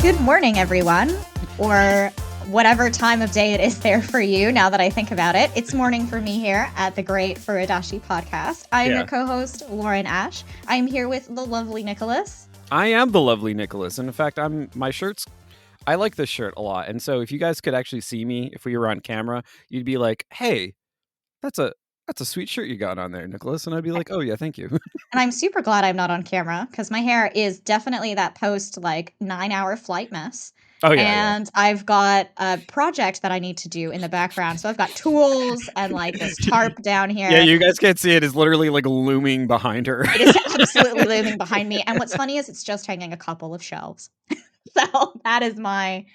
Good morning, everyone, or whatever time of day it is there for you. Now that I think about it, it's morning for me here at the Great Furudashi podcast. I am your co-host, Lauren Ash. I am here with the lovely Nicholas. I am the lovely Nicholas, and in fact, I like this shirt a lot. And so, if you guys could actually see me, if we were on camera, you'd be like, "Hey, that's a sweet shirt you got on there, Nicholas," and I'd be like, "Oh yeah, thank you." And I'm super glad I'm not on camera because my hair is definitely that post 9-hour flight mess. Oh yeah, and I've got a project that I need to do in the background. So I've got tools and this tarp down here. Yeah, you guys can't see it. It's literally looming behind her. It is absolutely looming behind me. And what's funny is it's just hanging a couple of shelves. So that is my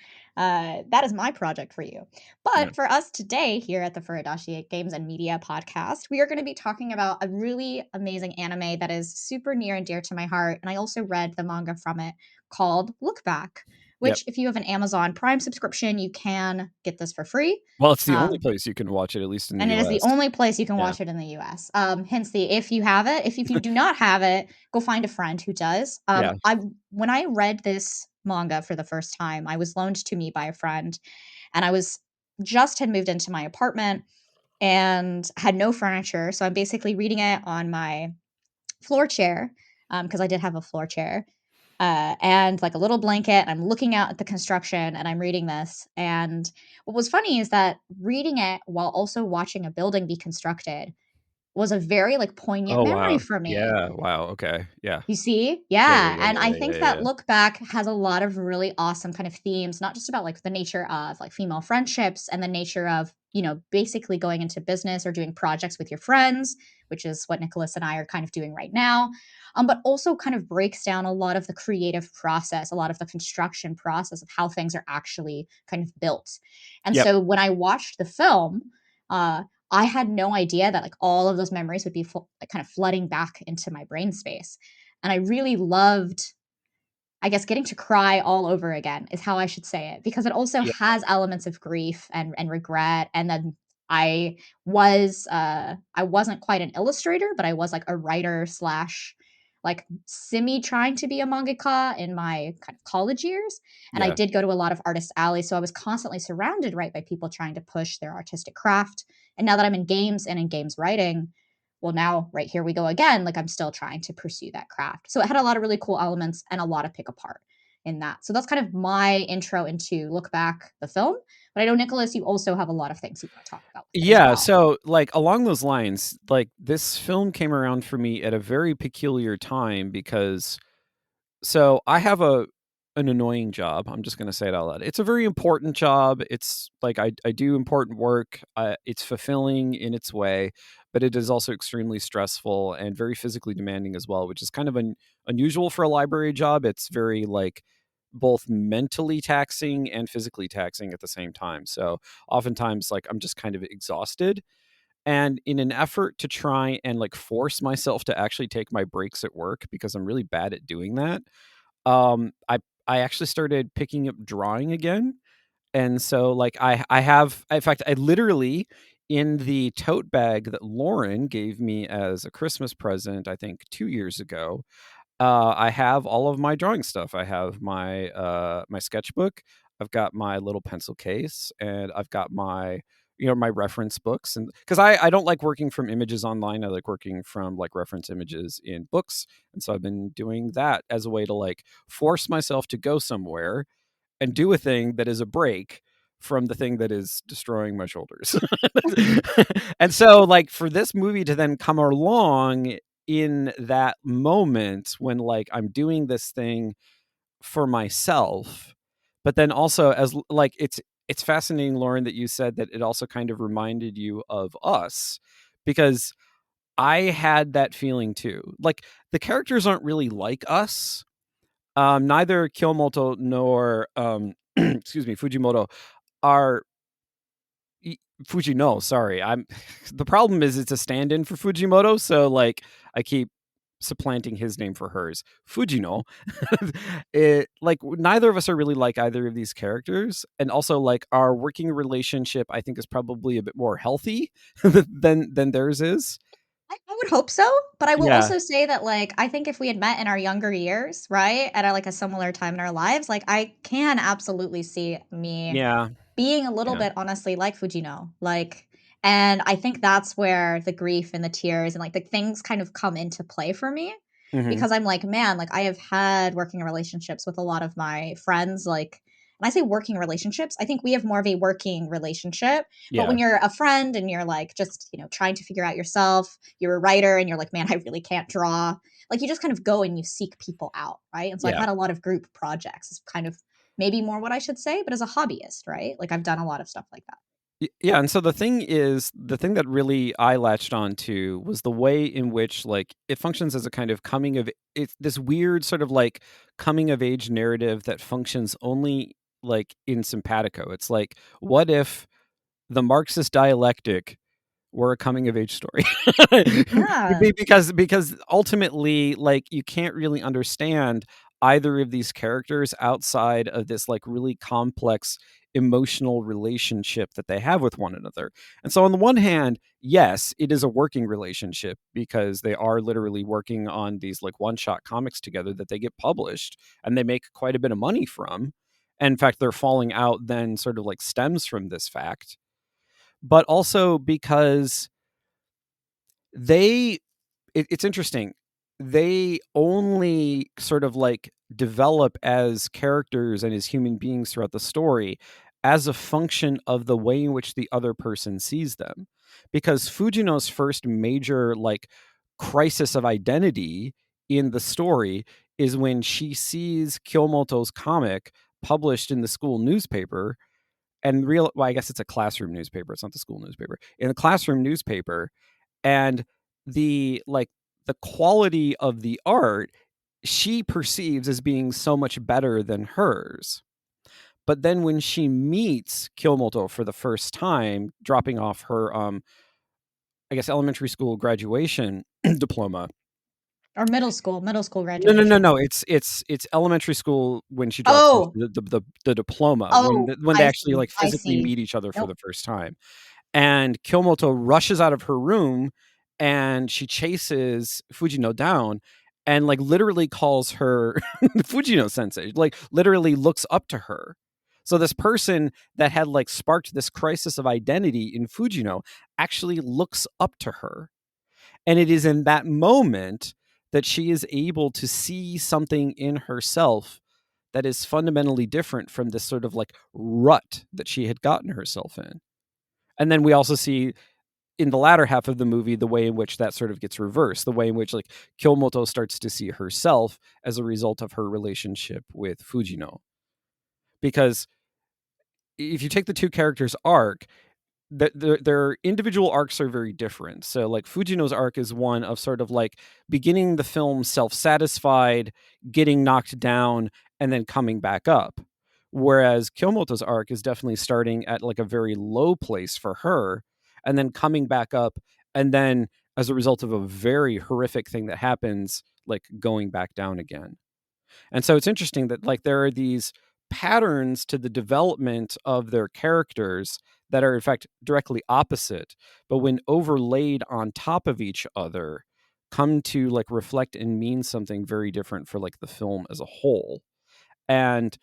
project for you. But for us today here at the Furudashi Games and Media podcast, we are going to be talking about a really amazing anime that is super near and dear to my heart. And I also read the manga from it called Look Back, which if you have an Amazon Prime subscription, you can get this for free. Well, it's the only place you can watch it, at least in the US. And it is the only place you can watch it in the US. Hence if you have it. If you do not have it, go find a friend who does. When I read this manga for the first time, I was loaned to me by a friend, and I had moved into my apartment and had no furniture. So I'm basically reading it on my floor chair, because I did have a floor chair. And a little blanket. I'm looking out at the construction and I'm reading this. And what was funny is that reading it while also watching a building be constructed was a very poignant memory for me. Yeah. Wow. Okay. Yeah. You see? Yeah. And I think that Look Back has a lot of really awesome kind of themes, not just about the nature of female friendships and the nature of, basically going into business or doing projects with your friends, which is what Nicholas and I are kind of doing right now. But also kind of breaks down a lot of the creative process, a lot of the construction process of how things are actually kind of built. And so when I watched the film, I had no idea that all of those memories would be kind of flooding back into my brain space. And I really loved, I guess, getting to cry all over again is how I should say it, because it also has elements of grief and regret. And then I wasn't quite an illustrator, but I was a writer slash semi trying to be a mangaka in my kind of college years. And I did go to a lot of artist alleys. So I was constantly surrounded by people trying to push their artistic craft. And now that I'm in games and in games writing, well, now right here we go again. I'm still trying to pursue that craft. So it had a lot of really cool elements and a lot of pick apart in that. So that's kind of my intro into Look Back, the film. But I know, Nicholas, you also have a lot of things you want to talk about. Yeah. So along those lines, this film came around for me at a very peculiar time because I have an annoying job. I'm just going to say it out loud. It's a very important job. It's I do important work. It's fulfilling in its way, but it is also extremely stressful and very physically demanding as well, which is kind of unusual for a library job. It's very both mentally taxing and physically taxing at the same time. So oftentimes I'm just kind of exhausted. And in an effort to try and force myself to actually take my breaks at work, because I'm really bad at doing that, I actually started picking up drawing again. And so I have, in fact, I literally, in the tote bag that Lauren gave me as a Christmas present, I think 2 years ago, I have all of my drawing stuff. I have my my sketchbook. I've got my little pencil case, and I've got my my reference books. And because I don't like working from images online, I like working from reference images in books. And so I've been doing that as a way to force myself to go somewhere and do a thing that is a break from the thing that is destroying my shoulders. And so for this movie to then come along in that moment when I'm doing this thing for myself, But then also like it's fascinating, Lauren, that you said that it also kind of reminded you of us, because I had that feeling too. Like the characters aren't really like us. Neither Kyomoto nor excuse me, Fujimoto are Fujino, sorry. I'm the problem is it's a stand-in for Fujimoto, so like I keep supplanting his name for hers. Fujino. Like neither of us are really like either of these characters, and also like our working relationship I think is probably a bit more healthy than theirs is. I would hope so, but I will Yeah. also say that, like, I think if we had met in our younger years, right, at like a similar time in our lives, like, I can absolutely see me Yeah. being a little Yeah. bit honestly like Fujino, like, and I think that's where the grief and the tears and like the things kind of come into play for me, Mhm. because I'm like, man, like I have had working relationships with a lot of my friends, like, and I say working relationships, I think we have more of a working relationship. But Yeah. when you're a friend and you're like just, trying to figure out yourself, you're a writer and you're like, man, I really can't draw. Like you just kind of go and you seek people out, right? And so I've Yeah. had a lot of group projects. It's kind of maybe more what I should say, but as a hobbyist, right? Like I've done a lot of stuff like that. Yeah, and so the thing that really I latched on to was the way in which like it functions as a kind of it's this weird sort of like coming of age narrative that functions only like in simpatico. It's like, what if the Marxist dialectic were a coming of age story? Yeah. Because ultimately like you can't really understand either of these characters outside of this like really complex emotional relationship that they have with one another. And so on the one hand, yes, it is a working relationship because they are literally working on these like one-shot comics together that they get published and they make quite a bit of money from. And in fact, their falling out then sort of like stems from this fact, but also because they it's interesting. They only sort of like develop as characters and as human beings throughout the story as a function of the way in which the other person sees them. Because Fujino's first major like crisis of identity in the story is when she sees Kyomoto's comic published in the school newspaper and well, I guess it's a classroom newspaper, it's not the school newspaper. In the classroom newspaper, and the like the quality of the art she perceives as being so much better than hers. But then when she meets Kyomoto for the first time, dropping off her I guess elementary school graduation diploma. Or middle school No. graduation. It's elementary school when she drops off Oh, the diploma oh, when they I actually see. like I physically see. meet each other for Nope. the first time. And Kyomoto rushes out of her room and she chases Fujino down and like literally calls her Fujino sensei, like literally looks up to her. So this person that had like sparked this crisis of identity in Fujino actually looks up to her. And it is in that moment that she is able to see something in herself that is fundamentally different from this sort of like rut that she had gotten herself in. And then we also see in the latter half of the movie the way in which that sort of gets reversed, the way in which like Kyomoto starts to see herself as a result of her relationship with Fujino. Because if you take the two characters' arc, their individual arcs are very different. So like Fujino's arc is one of sort of like beginning the film self-satisfied, getting knocked down, and then coming back up. Whereas Kyomoto's arc is definitely starting at like a very low place for her and then coming back up, and then as a result of a very horrific thing that happens, like going back down again. And so it's interesting that like there are these patterns to the development of their characters that are in fact directly opposite, but when overlaid on top of each other, come to like reflect and mean something very different for like the film as a whole. And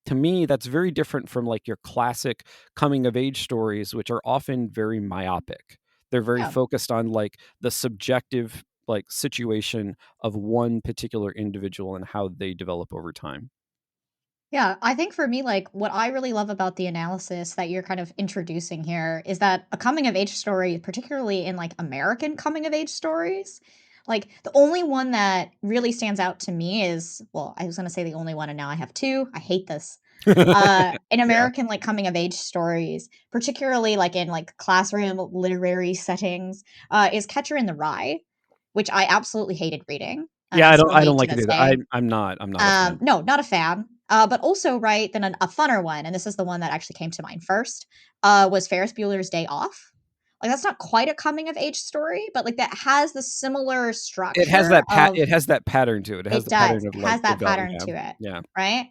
to me, that's very different from like your classic coming of age stories, which are often very myopic. They're very Yeah. focused on like the subjective like situation of one particular individual and how they develop over time. Yeah, I think for me, like, what I really love about the analysis that you're kind of introducing here is that a coming of age story, particularly in like American coming of age stories, like the only one that really stands out to me is, well, I was going to say the only one, and now I have two. I hate this. In Yeah. American like coming of age stories, particularly like in like classroom literary settings, is Catcher in the Rye, which I absolutely hated reading and Yeah, I still I don't hate to like it this either. day. I'm not a fan. No, not a fan. But also, right, then a funner one, and this is the one that actually came to mind first, was Ferris Bueller's Day Off. Like that's not quite a coming of age story, but like that has the similar structure of It has that pattern to it. It has it the does. pattern of, It like, has that pattern yeah. to it, Yeah. right?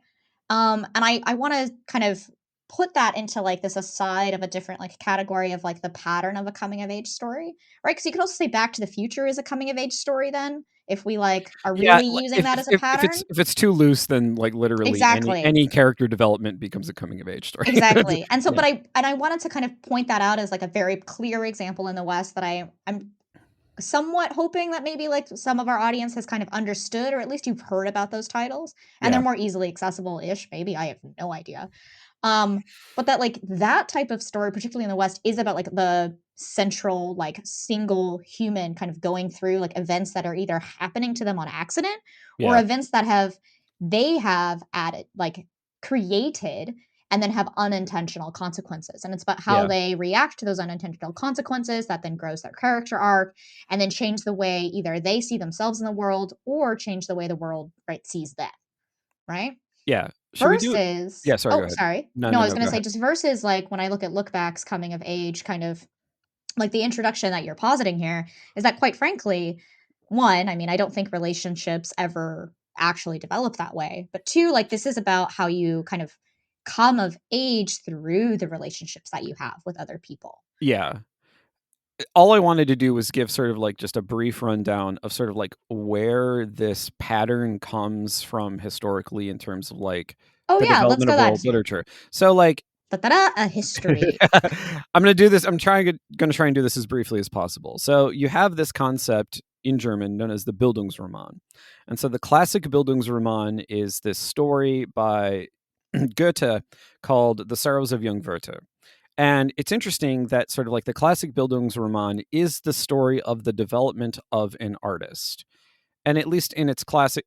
And I want to kind of put that into like this aside of a different like category of like the pattern of a coming of age story, right? Because you could also say Back to the Future is a coming of age story. Then, if we like are Yeah, really li using that as a pattern, if it's too loose, then, like, literally exactly. any character development becomes a coming of age story. Exactly. And so Yeah. but I wanted to kind of point that out as like a very clear example in the West that I'm somewhat hoping that maybe like some of our audience has kind of understood or at least you've heard about those titles and they're Yeah. more easily accessible-ish, maybe, I have no idea. Um, but that like that type of story, particularly in the West, is about like the central, like single human kind of going through like events that are either happening to them on accident or Yeah. events that they have added, like created and then have unintentional consequences. And it's about how Yeah. they react to those unintentional consequences that then grows their character arc and then change the way either they see themselves in the world or change the way the world right sees them, right? Yeah. Should we do it? Versus Yeah, sorry, go oh, ahead. sorry. No, No, no, I was no, gonna go say ahead. just versus, like, when I look at look backs coming of age, kind of like the introduction that you're positing here is that quite frankly, 1, I mean, I don't think relationships ever actually develop that way, but 2, like, this is about how you kind of come of age through the relationships that you have with other people. Yeah. All I wanted to do was give sort of, like, just a brief rundown of sort of, like, where this pattern comes from historically in terms of, like, Oh, the yeah, let's development go of that world too. literature. So, like, Da da da, a history. I'm gonna do this. Gonna try and do this as briefly as possible. So you have this concept in German known as the Bildungsroman, and so the classic Bildungsroman is this story by Goethe called "The Sorrows of Young Werther." And it's interesting that sort of like the classic Bildungsroman is the story of the development of an artist, and at least in its classic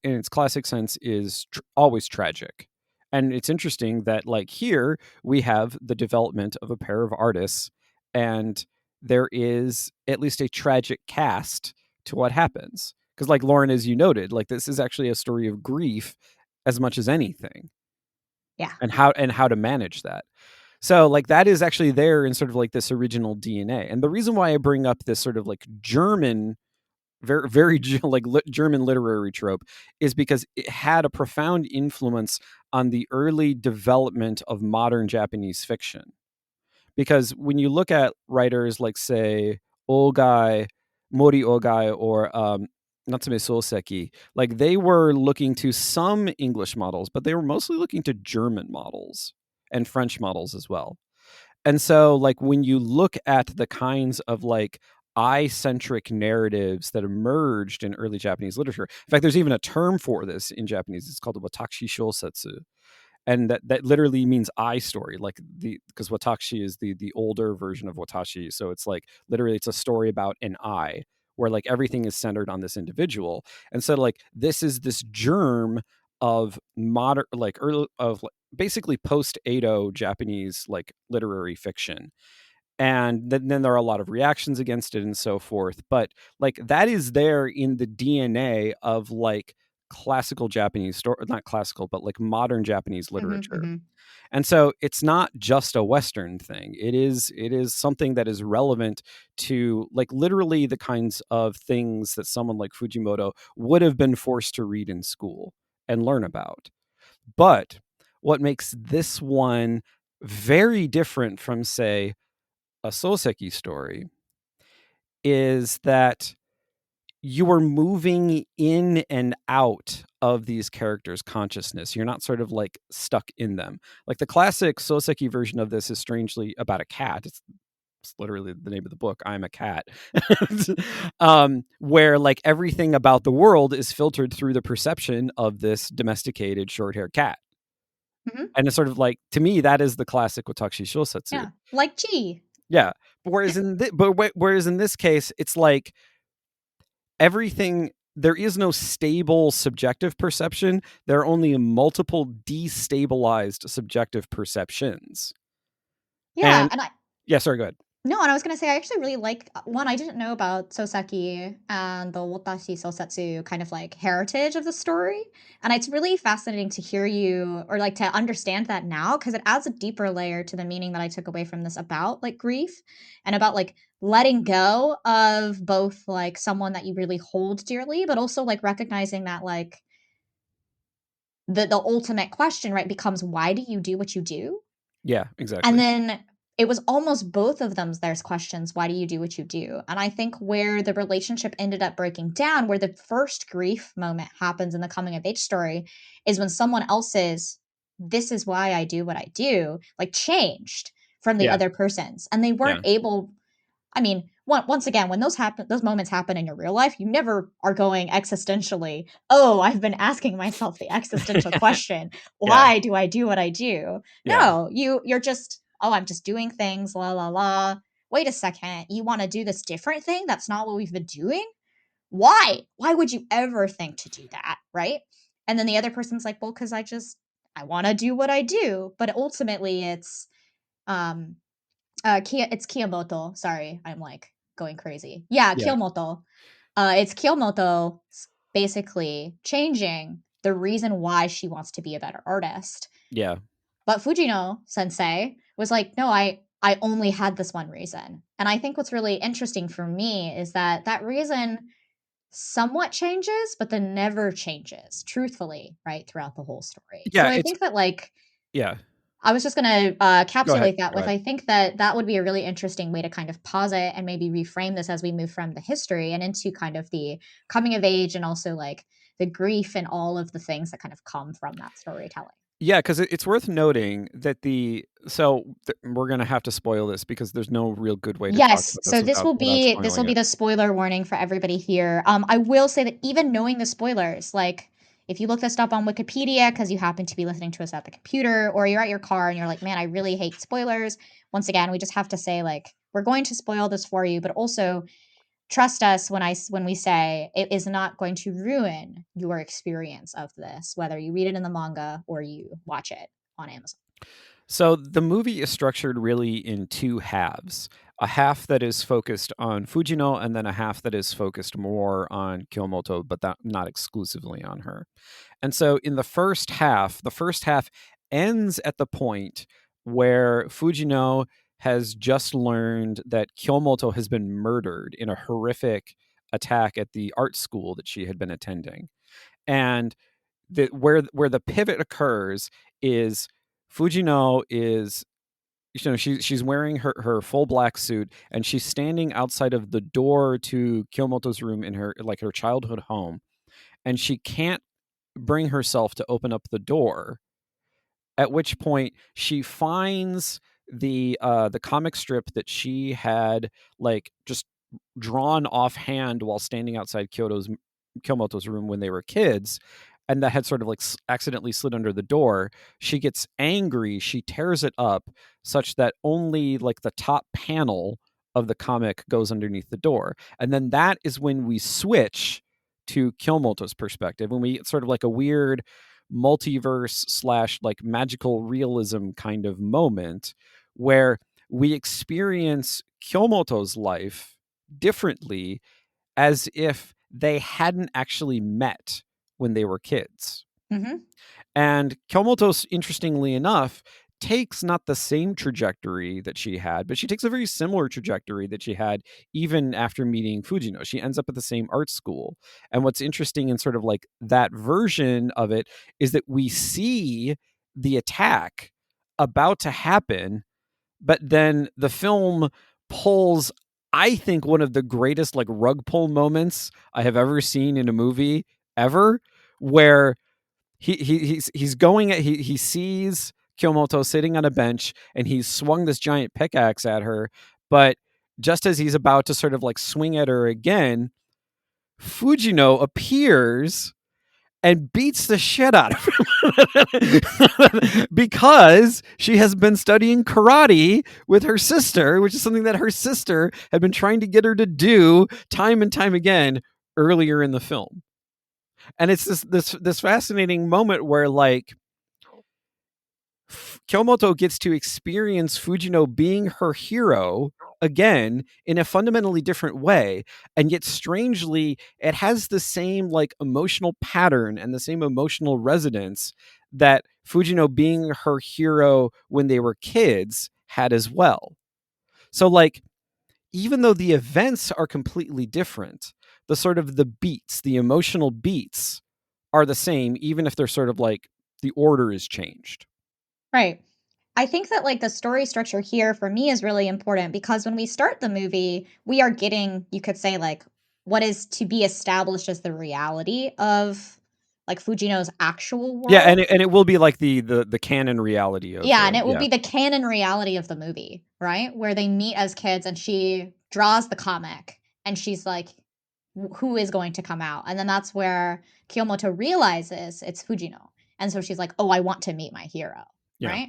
sense is always tragic. And it's interesting that like here we have the development of a pair of artists, and there is at least a tragic cast to what happens, because like Lauren, as you noted, like this is actually a story of grief as much as anything, Yeah. and how to manage that. So like that is actually there in sort of like this original DNA. And the reason why I bring up this sort of like German very like German literary trope is because it had a profound influence on the early development of modern Japanese fiction. Because when you look at writers like, say, Ogai, Mori Ogai, or Natsume Soseki, like they were looking to some English models, but they were mostly looking to German models and French models as well. And so, like, when you look at the kinds of like eye-centric narratives that emerged in early Japanese literature, in fact, there's even a term for this in Japanese. It's called the watashi shosetsu, and that literally means I story, like the because watashi is the older version of watashi, so it's like literally it's a story about an I, where like everything is centered on this individual. And so like this is this germ of modern like early of like, basically post Edo Japanese like literary fiction. And then there are a lot of reactions against it and so forth, but like that is there in the DNA of like classical Japanese story, not classical, but like modern Japanese Mhm, literature. mhm. And so it's not just a Western thing. It is something that is relevant to like literally the kinds of things that someone like Fujimoto would have been forced to read in school and learn about. But what makes this one very different from, say, a Soseki story is that you are moving in and out of these characters' consciousness. You're not sort of like stuck in them. Like the classic Soseki version of this is strangely about a cat. It's literally the name of the book. I'm a cat. Where like everything about the world is filtered through the perception of this domesticated short-haired cat. Mhm. And it's sort of like, to me, that is the classic Watashi Shosetsu. Yeah. Like G. Yeah. Whereas in this case, it's like everything. there is no stable subjective perception. There are only multiple destabilized subjective perceptions. Yeah, And and I yeah, sorry, go ahead. no, and I was gonna say I actually really like one, I didn't know about Soseki and the Watashi Sosetsu kind of like heritage of the story. And it's really fascinating to hear you or like to understand that now because it adds a deeper layer to the meaning that I took away from this about like grief and about like letting go of both like someone that you really hold dearly, but also like recognizing that like the ultimate question, right, becomes why do you do what you do? Yeah, And exactly. then it was almost both of them there's questions, why do you do what you do? And I think where the relationship ended up breaking down, where the first grief moment happens in the coming of age story, is when someone else's "This is why I do what I do," like, changed from the Yeah, other person's, and they weren't yeah, able I mean, once again, when those moments happen in your real life, you never are going existentially, "Oh, I've been asking myself the existential question, yeah, why do I do what I do?" yeah, No, you're just, "Oh, I'm just doing things, la la la. Wait a second, you wanna do this different thing? That's not what we've been doing? Why? Why would you ever think to do that?" Right? And then the other person's like, "Well, because I wanna do what I do." But ultimately, um it's Kiyomoto. Sorry, I'm like going crazy. Yeah, yeah, Kiyomoto. It's Kiyomoto basically changing the reason why she wants to be a better artist. yeah. But Fujino sensei was like, no, I only had this one reason. And I think what's really interesting for me is that that reason somewhat changes, but then never changes, truthfully, right, throughout the whole story. So Yeah, I it's think that like yeah. I was just gonna Go ahead, capsulate that go with ahead. I think that that would be a really interesting way to kind of pause it and maybe reframe this as we move from the history and into kind of the coming of age and also like the grief and all of the things that kind of come from that storytelling. Yeah, because it's worth noting that we're gonna have to spoil this because there's no real good way to talk Yes, about so this without this will spoiling be it. the spoiler warning for everybody here. I will say that even knowing the spoilers, like if you look this up on Wikipedia because you happen to be listening to us at the computer or you're at your car and you're like, man, I really hate spoilers. Once again, we just have to say like we're going to spoil this for you, but also trust us when we say it is not going to ruin your experience of this, whether you read it in the manga or you watch it on Amazon. So the movie is structured really in two halves. A half that is focused on Fujino, and then a half that is focused more on Kyomoto, but not exclusively on her. And so in the first half ends at the point where Fujino has just learned that Kyomoto has been murdered in a horrific attack at the art school that she had been attending. And where the pivot occurs is Fujino is, she's wearing her full black suit and she's standing outside of the door to Kyomoto's room in her childhood home, and she can't bring herself to open up the door, at which point she finds the comic strip that she had like just drawn offhand while standing outside Kyomoto's room when they were kids, and that had sort of like accidentally slid under the door. She gets angry, she tears it up such that only like the top panel of the comic goes underneath the door. And then that is when we switch to Kyomoto's perspective, when we get sort of like a weird multiverse slash like magical realism kind of moment where we experience Kyomoto's life differently, as if they hadn't actually met when they were kids. Mhm. And Kyomoto, interestingly enough, takes not the same trajectory that she had, but she takes a very similar trajectory that she had even after meeting Fujino. She ends up at the same art school. And what's interesting in sort of like that version of it is that we see the attack about to happen, but then the film pulls, I think, one of the greatest like rug pull moments I have ever seen in a movie ever, where he's going at he sees Kyomoto sitting on a bench and he's swung this giant pickaxe at her, but just as he's about to sort of like swing at her again, Fujino appears and beats the shit out of him because she has been studying karate with her sister, which is something that her sister had been trying to get her to do time and time again earlier in the film. And it's this fascinating moment where like Kyomoto gets to experience Fujino being her hero again in a fundamentally different way, and yet strangely it has the same like emotional pattern and the same emotional resonance that Fujino being her hero when they were kids had as well. So like even though the events are completely different, the sort of the beats, the emotional beats are the same, even if they're sort of like the order is changed. Right. I think that like the story structure here for me is really important because when we start the movie, we are getting, you could say, like what is to be established as the reality of like Fujino's actual Yeah, world. and it will be like the canon reality of Yeah, and it will yeah. be the canon reality of the movie, right? Where they meet as kids and she draws the comic and she's like, who is going to come out? And then that's where Kiyomoto realizes it's Fujino. And so she's like, oh, I want to meet my hero, Yeah. right?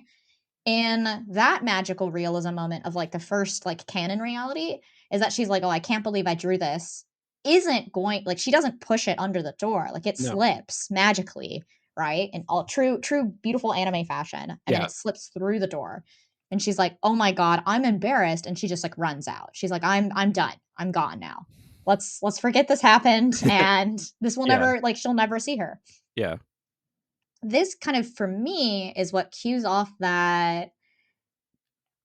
And that magical realism moment of like the first like canon reality is that she's like, oh, I can't believe I drew this. Isn't going like she doesn't push it under the door. Like it No. slips magically, right? In all true, beautiful anime fashion. And then Yeah. it slips through the door. And she's like, oh my God, I'm embarrassed. And she just like runs out. She's like, I'm done. I'm gone now. Let's forget this happened and this will Yeah. never like she'll never see her. Yeah. This kind of for me is what cues off that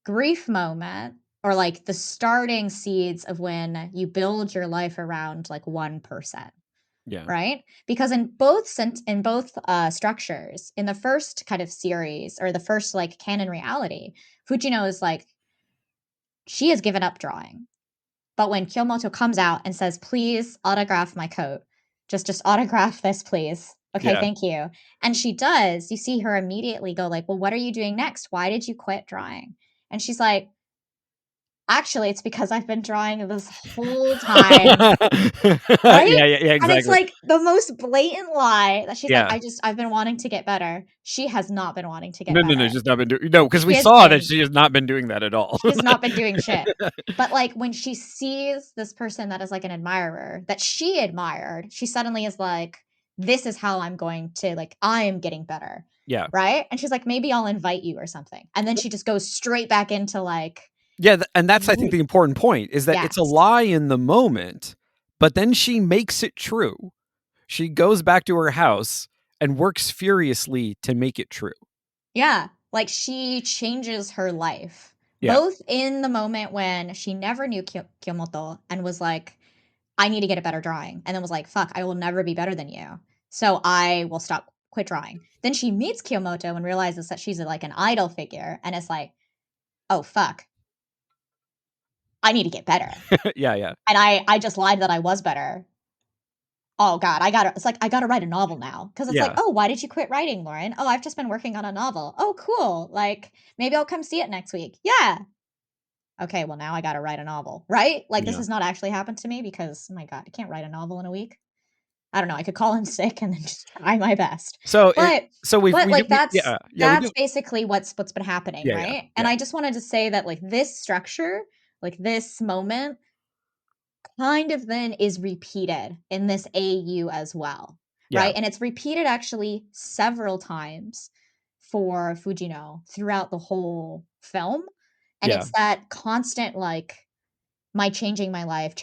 grief moment or like the starting seeds of when you build your life around like one person, Yeah. right? Because in both structures, in the first kind of series or the first like canon reality, Fujino is like she has given up drawing. But when Kyomoto comes out and says, "Please autograph my coat. Just autograph this, please." Okay, Yeah. thank you. And she does. You see her immediately go like, "Well, what are you doing next? Why did you quit drawing?" And she's like, actually, it's because I've been drawing this whole time, right? Yeah, yeah, And it's exactly. like the most blatant lie that she's like, Yeah. I've been wanting to get better. She has not been wanting to get No, no, no, better. she's not been doing no, because She we has saw that been she has not been doing that at all. she has not been doing shit. But like when she sees this person that is like an admirer that she admired, she suddenly is like, this is how I'm going to like I am getting better. Yeah. Right? And she's like, maybe I'll invite you or something. And then she just goes straight back into like Yeah, and that's I think the important point is that it's a yes. lie in the moment, but then she makes it true. She goes back to her house and works furiously to make it true. Yeah, like she changes her life, Yeah. both in the moment when she never knew Kyomoto and was like, I need to get a better drawing. And then was like, fuck, I will never be better than you. So I will quit drawing. Then she meets Kyomoto and realizes that she's like an idol figure. And it's like, oh, fuck, I need to get better. Yeah, yeah. And I just lied that I was better. Oh God, it's like, I gotta write a novel now. Cause it's like, Yeah. oh, why did you quit writing, Lauren? Oh, I've just been working on a novel. Oh, cool. Like, maybe I'll come see it next week. Yeah. Okay, well, now I gotta write a novel, right? Like, this Yeah. has not actually happened to me because, oh my God, I can't write a novel in a week. I don't know. I could call in sick and then just try my best. So it But so but like yeah, yeah, we that's do. basically what's been happening, Yeah, yeah, right? And yeah, I just wanted to say that like this structure, like this moment kind of then is repeated in this AU as well, yeah, right? And it's repeated actually several times for Fujino throughout the whole film. And yeah. it's that constant like my changing my life,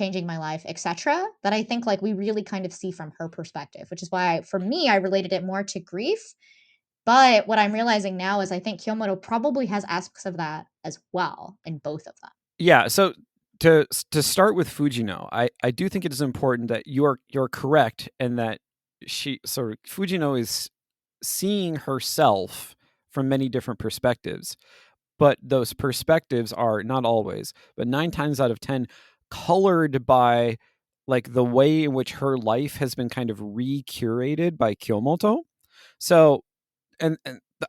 etc. that I think like we really kind of see from her perspective, which is why for me I related it more to grief. But what I'm realizing now is I think Kyomoto probably has aspects of that as well in both of them. Yeah, so to start with Fujino, I do think it is important that you're correct and that Fujino is seeing herself from many different perspectives, but those perspectives are not always, but 9 times out of 10 colored by like the way in which her life has been kind of re-curated by Kyomoto. So and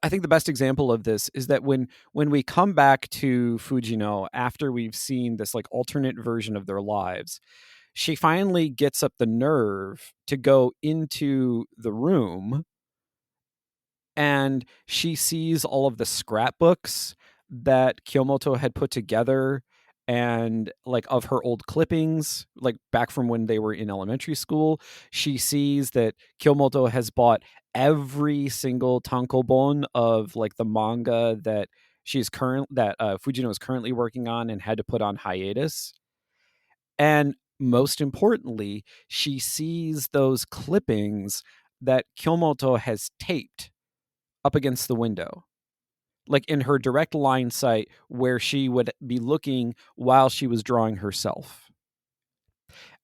I think the best example of this is that when we come back to Fujino after we've seen this like alternate version of their lives, she finally gets up the nerve to go into the room and she sees all of the scrapbooks that Kyomoto had put together and like of her old clippings, like back from when they were in elementary school. She sees that Kyomoto has bought every single tankobon of like the manga that Fujino is currently working on and had to put on hiatus. And most importantly, she sees those clippings that Kyomoto has taped up against the window, like in her direct line sight where she would be looking while she was drawing herself.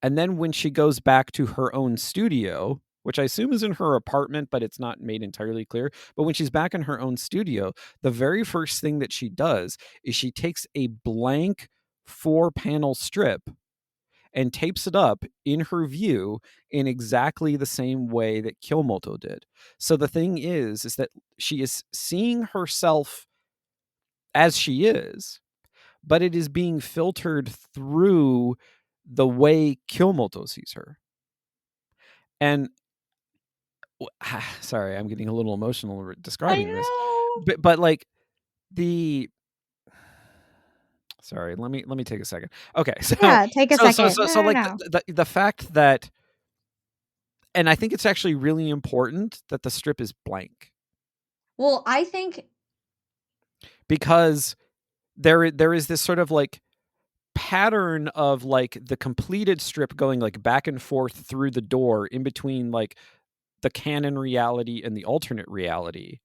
And then when she goes back to her own studio, which I assume is in her apartment, but it's not made entirely clear. But when she's back in her own studio, the very first thing that she does is she takes a blank 4-panel strip and tapes it up in her view in exactly the same way that Kyomoto did. So the thing is that she is seeing herself as she is, but it is being filtered through the way Kyomoto sees her. And sorry, I'm getting a little emotional I describing this, know. but like the sorry, let me take a second. Okay, so Yeah, take a so so second. so so No, no, like no. the fact that, and I think it's actually really important that the strip is blank, Well, I think because there is this sort of like pattern of like the completed strip going like back and forth through the door in between like the canon reality and the alternate reality.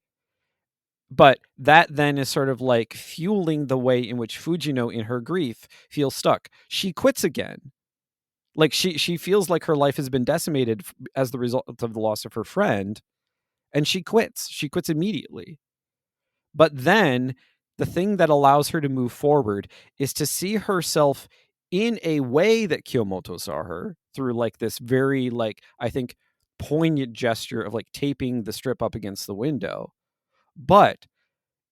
But that then is sort of like fueling the way in which Fujino, in her grief, feels stuck. She quits again. Like she feels like her life has been decimated as the result of the loss of her friend, and she quits. She quits immediately. But then the thing that allows her to move forward is to see herself in a way that Kyomoto saw her, through like this very like I think poignant gesture of like taping the strip up against the window. But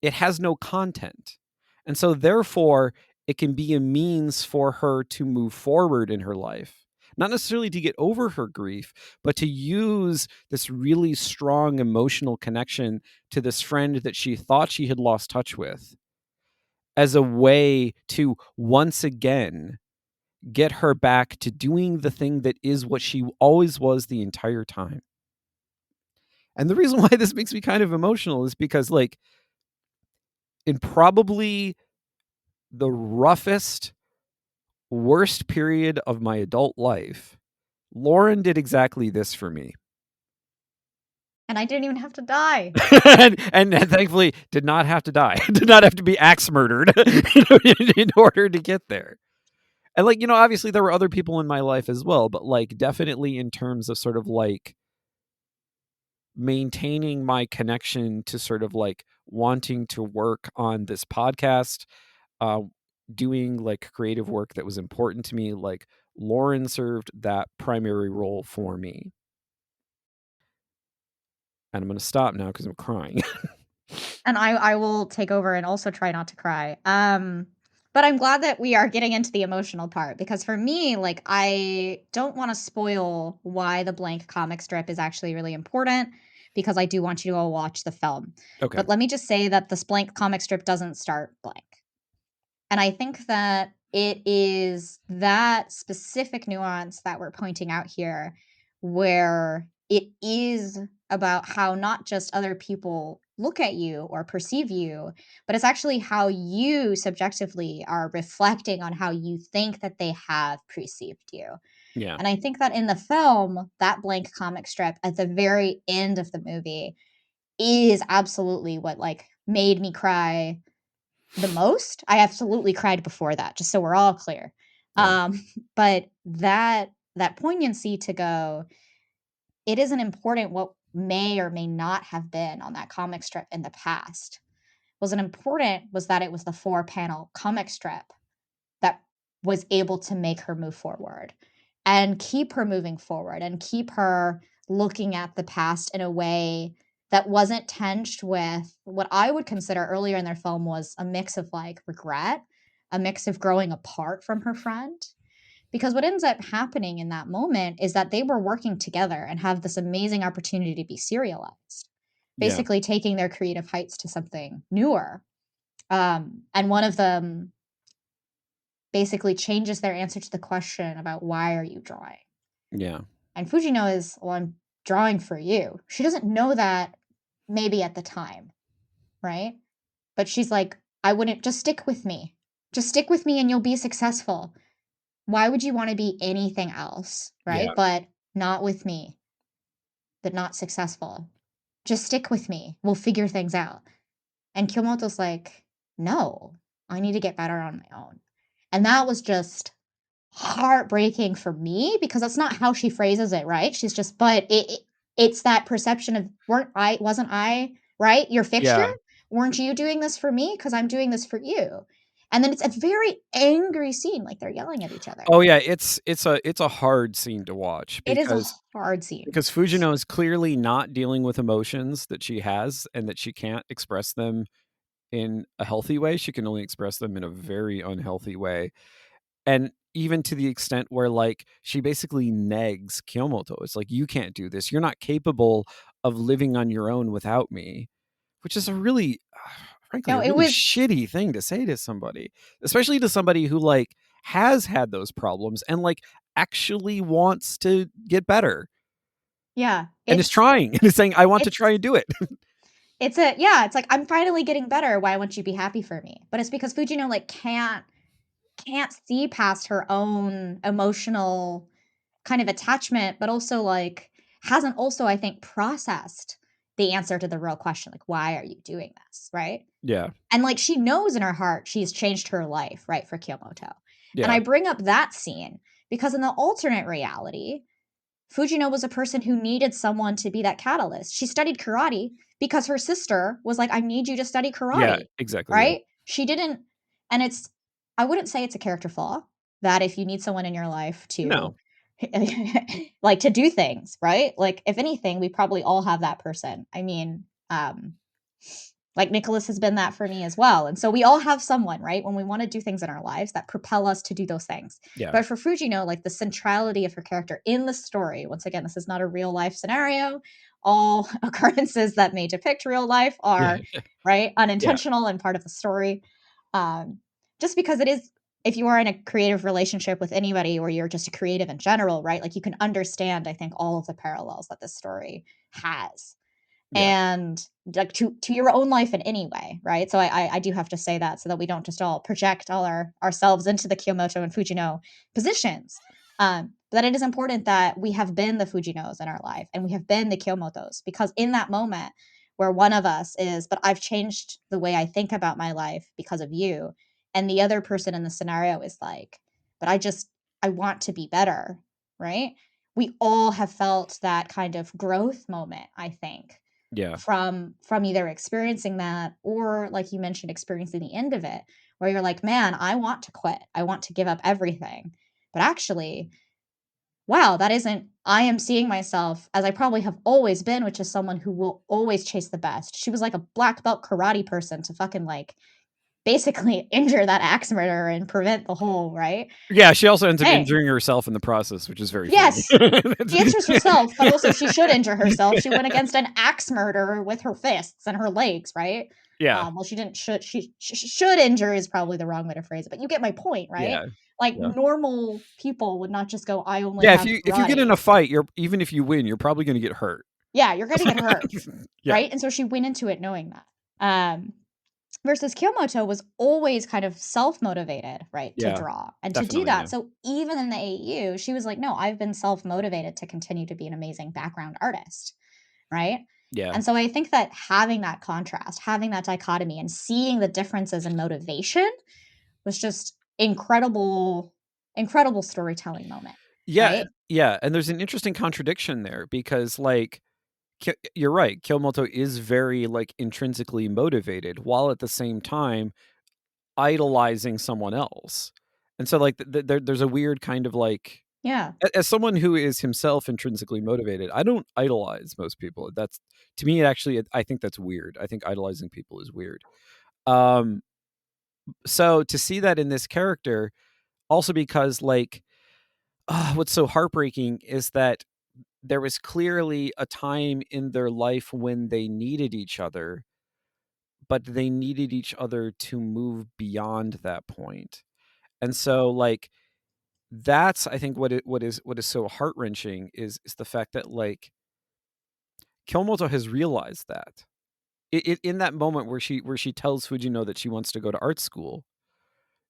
it has no content. And so therefore it can be a means for her to move forward in her life. Not necessarily to get over her grief, but to use this really strong emotional connection to this friend that she thought she had lost touch with as a way to once again get her back to doing the thing that is what she always was the entire time. And the reason why this makes me kind of emotional is because, like, in probably the roughest, worst period of my adult life, Lauren did exactly this for me. and I didn't even have to die. and thankfully did not have to die, did not have to be axe murdered in order to get there. And like, obviously there were other people in my life as well, but like definitely in terms of sort of like maintaining my connection to sort of like wanting to work on this podcast, uh, doing like creative work that was important to me, like Lauren served that primary role for me. And I'm going to stop now because I'm crying. And I will take over and also try not to cry. But I'm glad that we are getting into the emotional part, because for me, like, I don't want to spoil why the blank comic strip is actually really important, because I do want you to go watch the film. Okay. But let me just say that this blank comic strip doesn't start blank. And I think that it is that specific nuance that we're pointing out here, where it is about how not just other people look at you or perceive you, but it's actually how you subjectively are reflecting on how you think that they have perceived you. Yeah. And I think that in the film, that blank comic strip at the very end of the movie is absolutely what like made me cry the most. I absolutely cried before that, just so we're all clear. Yeah. But that poignancy to go, it isn't important what may or may not have been on that comic strip in the past. Wasn't important was that it was the 4-panel comic strip that was able to make her move forward and keep her moving forward and keep her looking at the past in a way that wasn't tinged with what I would consider earlier in their film was a mix of like regret, a mix of growing apart from her friend. Because what ends up happening in that moment is that they were working together and have this amazing opportunity to be serialized, Yeah. basically taking their creative heights to something newer. And one of them basically changes their answer to the question about why are you drawing? Yeah. And Fujino is, well, I'm drawing for you. She doesn't know that maybe at the time, right? But she's like, I wouldn't just stick with me. Just stick with me and you'll be successful. Why would you want to be anything else, Yeah. right? But not with me, but not successful. Just stick with me. We'll figure things out. And Kyomoto's like, no, I need to get better on my own. And that was just heartbreaking for me because that's not how she phrases it, right? She's just, but it's that perception of wasn't I, right? Your fixture? Yeah. Weren't you doing this for me? Because I'm doing this for you. And then it's a very angry scene, like they're yelling at each other. Oh yeah, it's a hard scene to watch It is a because hard scene. Fujino is clearly not dealing with emotions that she has and that she can't express them in a healthy way. She can only express them in a very unhealthy way. And even to the extent where like she basically negs Kyomoto. It's like, you can't do this. You're not capable of living on your own without me, which is a really frankly No, a it really was, shitty thing to say to somebody, especially to somebody who like has had those problems and like actually wants to get better yeah, and is trying and is saying, I want to it's, try and do it. it's like, I'm finally getting better. Why won't you be happy for me? But it's because Fujino, like, can't see past her own emotional kind of attachment, but also like hasn't also, I think, processed the answer to the real question, like, why are you doing this? Right. Yeah. And like she knows in her heart she's changed her life, right, for Kyomoto. And Yeah. I bring up that scene because in the alternate reality, Fujino was a person who needed someone to be that catalyst. She studied karate because her sister was like, I need you to study Yeah, karate, exactly. Yeah. right? She didn't, and it's, I wouldn't say it's a character flaw that if you need someone in your life to, No. like, to do things, right? Like, if anything, we probably all have that person. I mean, like Nicholas has been that for me as well. And so we all have someone, right? When we want to do things in our lives that propel us to do those things. Yeah. But for Fujino, like the centrality of her character in the story, once again, this is not a real life scenario. All occurrences that may depict real life are, right, Yeah. unintentional and part of the story. Um, just because it is, if you are in a creative relationship with anybody or you're just a creative in general, right, like you can understand, I think, all of the parallels that this story has Yeah. and like to your own life in any way, right? So I do have to say that so that we don't just all project all ourselves into the Kyomoto and Fujino positions. But that it is important that we have been the Fujinos in our life and we have been the Kyomotos because in that moment where one of us is, but I've changed the way I think about my life because of you, and the other person in the scenario is like, but I want to be better, right? We all have felt that kind of growth moment, I think, Yeah. from either experiencing that or like you mentioned experiencing the end of it where you're like, man, I want to quit, I want to give up everything, but actually, wow, that isn't, I am seeing myself as I probably have always been, which is someone who will always chase the best. She was like a black belt karate person to fucking like basically injure that axe murderer and prevent the whole, right, Yeah, she also ends up thing. injuring herself in the process, which is very funny. Yes, she injures herself, but also she should injure herself. She went against an axe murderer with her fists and her legs, right? Yeah. Well, she didn't. Should injure is probably the wrong way to phrase it, but you get my point, right? Yeah. Like Yeah. normal people would not just go, "I only Yeah, have if you get in a karate." fight, you're even if you win, you're probably gonna get hurt. Yeah, you're gonna get hurt, Yeah. right? And so she went into it knowing that. Versus Kyomoto was always kind of self-motivated, right, to Yeah. draw and to do Definitely, that. yeah. So even in the AU, she was like, "No, I've been self-motivated to continue to be an amazing background artist." Right? Yeah. And so I think that having that contrast, having that dichotomy and seeing the differences in motivation was just incredible storytelling moment, Yeah, right? yeah, and there's an interesting contradiction there because, like, you're right, Kyomoto is very, like, intrinsically motivated, while at the same time idolizing someone else. And so, like, there's a weird kind of, like Yeah. as someone who is himself intrinsically motivated, I don't idolize most people. That's to me, it actually I think that's weird. I think idolizing people is weird. Um, so to see that in this character, also because, like, what's so heartbreaking is that there was clearly a time in their life when they needed each other, but they needed each other to move beyond that point. And so like that's I think what is so heart-wrenching is the fact that like Kyomoto has realized that. In that moment where she tells Fujino that she wants to go to art school,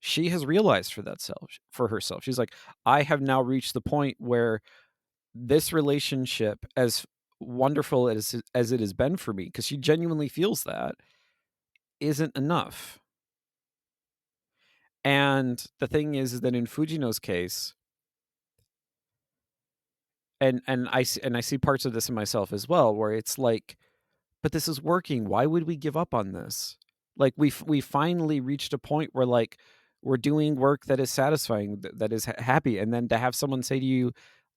she has realized for herself. She's like, I have now reached the point where this relationship, as wonderful as it has been for me, because she genuinely feels that, isn't enough. And the thing is that in Fujino's case, and I see parts of this in myself as well, where it's like, but this is working. Why would we give up on this? Like we finally reached a point where like we're doing work that is satisfying, that is happy, and then to have someone say to you,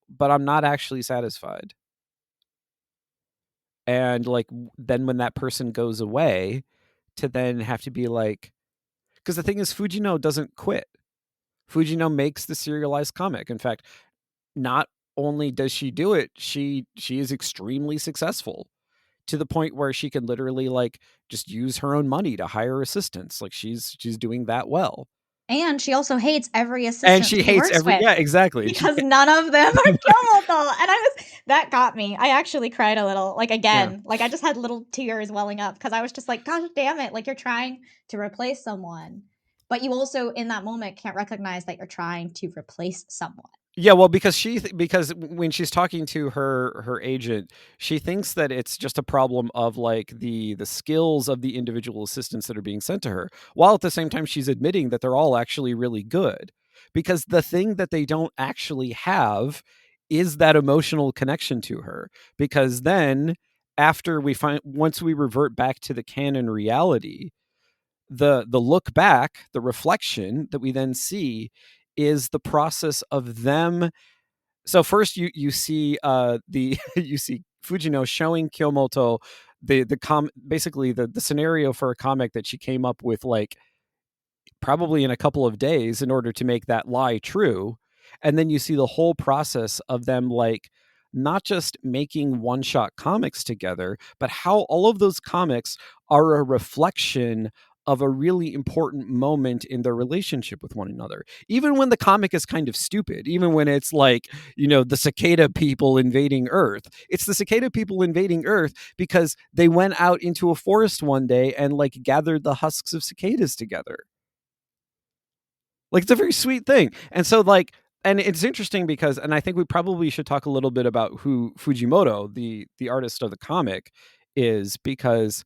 "But I'm not actually satisfied," and like then when that person goes away, to then have to be like, because the thing is, Fujino doesn't quit. Fujino makes the serialized comic. In fact, not only does she do it, she is extremely successful to the point where she can literally like just use her own money to hire assistants. Like she's doing that well. And she also hates every And assistant she she hates works every with yeah, exactly. And she because none of them are Kyomoto. And that got me. I actually cried a little, like yeah. again, like I just had little tears welling up because I was just like, gosh damn it, like you're trying to replace someone. But you also, in that moment, can't recognize that you're trying to replace someone. Yeah, well, because because when she's talking to her agent, she thinks that it's just a problem of like the skills of the individual assistants that are being sent to her, while at the same time she's admitting that they're all actually really good. Because the thing that they don't actually have is that emotional connection to her. Because then after once we revert back to the canon reality, the look back, the reflection that we then see is the process of them. So first you see the you see Fujino showing Kyomoto basically the scenario for a comic that she came up with like probably in a couple of days in order to make that lie true. And then you see the whole process of them like not just making one-shot comics together, but how all of those comics are a reflection of a really important moment in their relationship with one another. Even when the comic is kind of stupid, even when it's like, the cicada people invading Earth. It's the cicada people invading Earth because they went out into a forest one day and like gathered the husks of cicadas together. Like it's a very sweet thing. And so like and it's interesting because and I think we probably should talk a little bit about who Fujimoto, the artist of the comic, is, because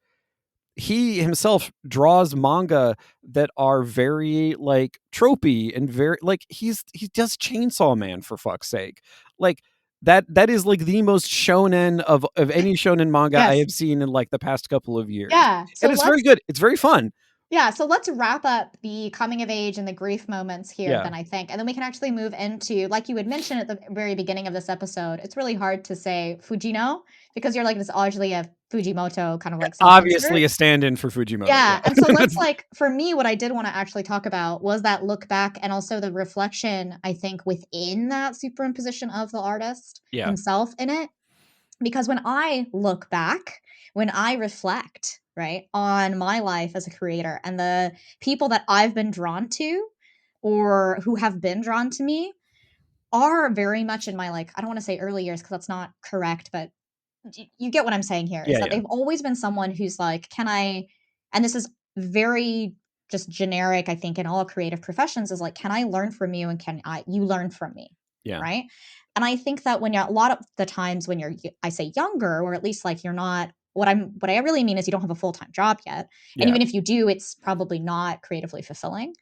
he himself draws manga that are very like tropey and very like he does Chainsaw Man, for fuck's sake. Like that is like the most shonen of any shonen manga I Yes. have seen in like the past couple of years. Yeah. And it's very good. It's very fun. Yeah, so let's wrap up the coming of age and the grief moments here Yeah. then, I think, and then we can actually move into, like you had mentioned at the very beginning of this episode, it's really hard to say Fujino because you're like this obviously a Fujimoto kind of like Obviously self-insert. a stand-in for Fujimoto. Yeah, and so Yeah. let's like for me, what I did wanna actually talk about was that look back and also the reflection, I think, within that superimposition of the artist Yeah. himself in it. Because when I look back, when I reflect, right, on my life as a creator and the people that I've been drawn to or who have been drawn to me are very much in my, like, I don't want to say early years because that's not correct, but you get what I'm saying here is Yeah, that yeah. they've always been someone who's like, can I, and this is very just generic, I think, in all creative professions, is like, can I learn from you and you learn from me? Yeah. Right. And I think that when you're a lot of the times when I say younger, or at least like you're not, what I really mean is you don't have a full time job yet. And Yeah. even if you do, it's probably not creatively fulfilling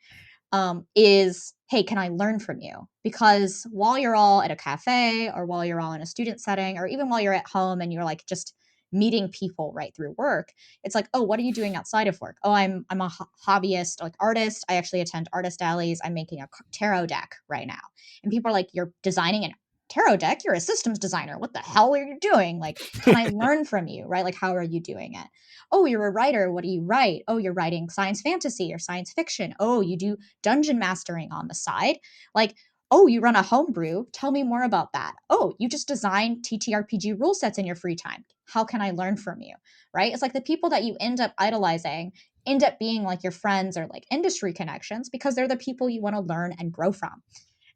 is, hey, can I learn from you? Because while you're all at a cafe or while you're all in a student setting or even while you're at home and you're like just meeting people right through work, it's like, oh, what are you doing outside of work? Oh, I'm a hobbyist, like artist. I actually attend artist alleys. I'm making a tarot deck right now. And people are like, you're designing a tarot deck? You're a systems designer. What the hell are you doing? Like, can I learn from you? Right? Like, how are you doing it? Oh, you're a writer. What do you write? Oh, you're writing science fantasy or science fiction. Oh, you do dungeon mastering on the side. Like Oh, you run a homebrew. Tell me more about that. Oh, you just design TTRPG rule sets in your free time. How can I learn from you? Right? It's like the people that you end up idolizing end up being like your friends or like industry connections because they're the people you want to learn and grow from.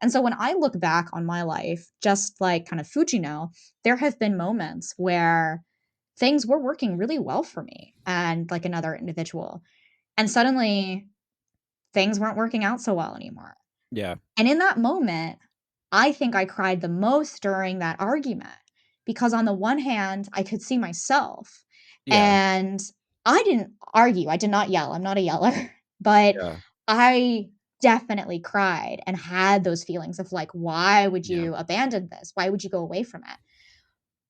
And so when I look back on my life, just like kind of Fujino, there have been moments where things were working really well for me and like another individual. And suddenly things weren't working out so well anymore. Yeah. And in that moment, I think I cried the most during that argument because, on the one hand, I could see myself Yeah. and I didn't argue. I did not yell. I'm not a yeller, but Yeah. I definitely cried and had those feelings of like, why would Yeah. you abandon this? Why would you go away from it?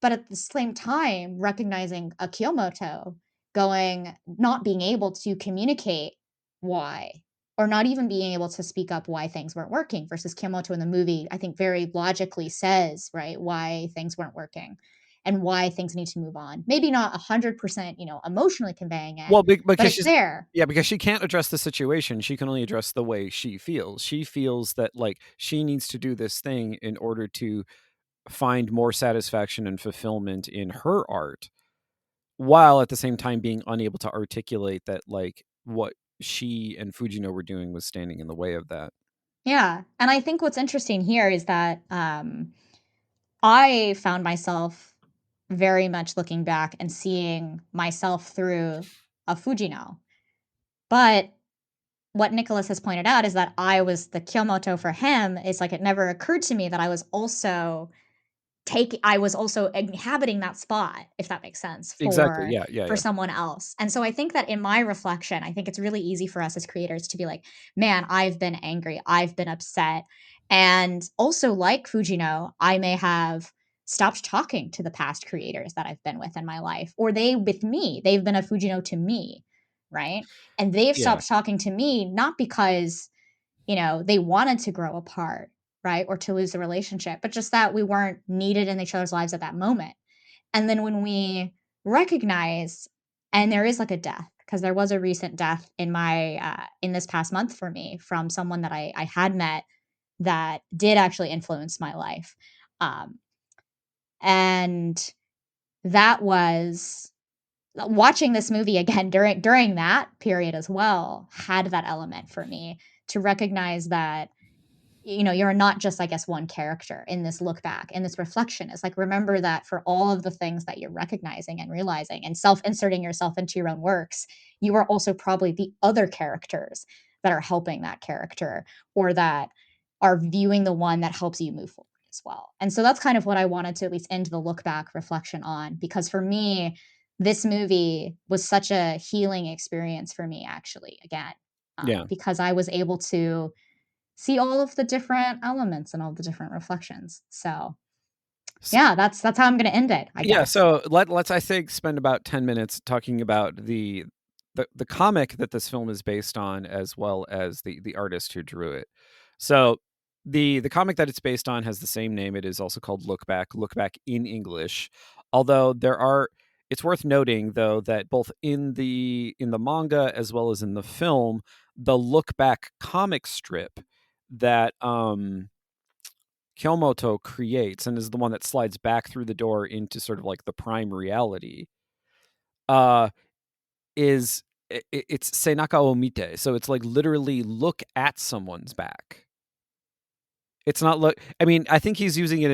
But at the same time, recognizing a Kyomoto going, not being able to communicate why, or not even being able to speak up why things weren't working, versus Kyomoto in the movie, I think very logically says, right, why things weren't working and why things need to move on. Maybe not 100%, emotionally conveying it, Well, but because it's she's there. yeah, because she can't address the situation. She can only address the way she feels. She feels that like she needs to do this thing in order to find more satisfaction and fulfillment in her art, while at the same time being unable to articulate that like what she and Fujino were doing was standing in the way of that. Yeah. And I think what's interesting here is that I found myself very much looking back and seeing myself through a Fujino. But what Nicholas has pointed out is that I was the Kyomoto for him. It's like it never occurred to me that I was also inhabiting that spot, if that makes sense, Exactly. Yeah. Yeah. for Yeah. someone else. And so I think that in my reflection, I think it's really easy for us as creators to be like, man, I've been angry, I've been upset. And also like Fujino, I may have stopped talking to the past creators that I've been with in my life, or they with me. They've been a Fujino to me, right? And they've Yeah. stopped talking to me not because they wanted to grow apart, right? Or to lose the relationship, but just that we weren't needed in each other's lives at that moment. And then when we recognize, and there is like a death, because there was a recent death in this past month for me from someone that I had met that did actually influence my life. Um, and that was watching this movie again during that period as well had that element for me to recognize that you're not just, I guess, one character in this look back, in this reflection. It's like, remember that for all of the things that you're recognizing and realizing and self inserting yourself into your own works, you are also probably the other characters that are helping that character or that are viewing the one that helps you move forward as well. And so that's kind of what I wanted to at least end the look back reflection on, because for me, this movie was such a healing experience for me, actually, again, Yeah. because I was able to see all of the different elements and all the different reflections. So, yeah, that's how I'm gonna end it, I Yeah, guess. so let's I think spend about 10 minutes talking about the comic that this film is based on, as well as the artist who drew it. So the comic that it's based on has the same name. It is also called Look Back in English. Although it's worth noting though that both in the manga as well as in the film, the Look Back comic strip that Kyomoto creates and is the one that slides back through the door into sort of like the prime reality, uh, is it's Senaka o Mite. So it's like literally look at someone's back. It's not look. I mean, I think he is using it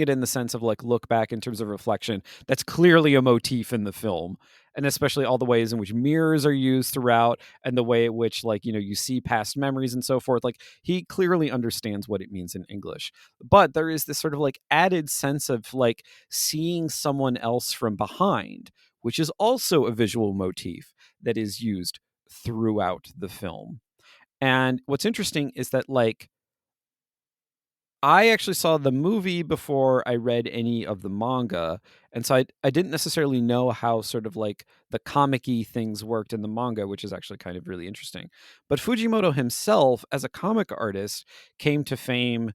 in the sense of like look back in terms of reflection. That's clearly a motif in the film, and especially all the ways in which mirrors are used throughout, and the way in which like you see past memories and so forth. Like he clearly understands what it means in English, but there is this sort of like added sense of like seeing someone else from behind, which is also a visual motif that is used throughout the film. And what's interesting is that like I actually saw the movie before I read any of the manga, and so I didn't necessarily know how sort of like the comic-y things worked in the manga, which is actually kind of really interesting. But Fujimoto himself, as a comic artist, came to fame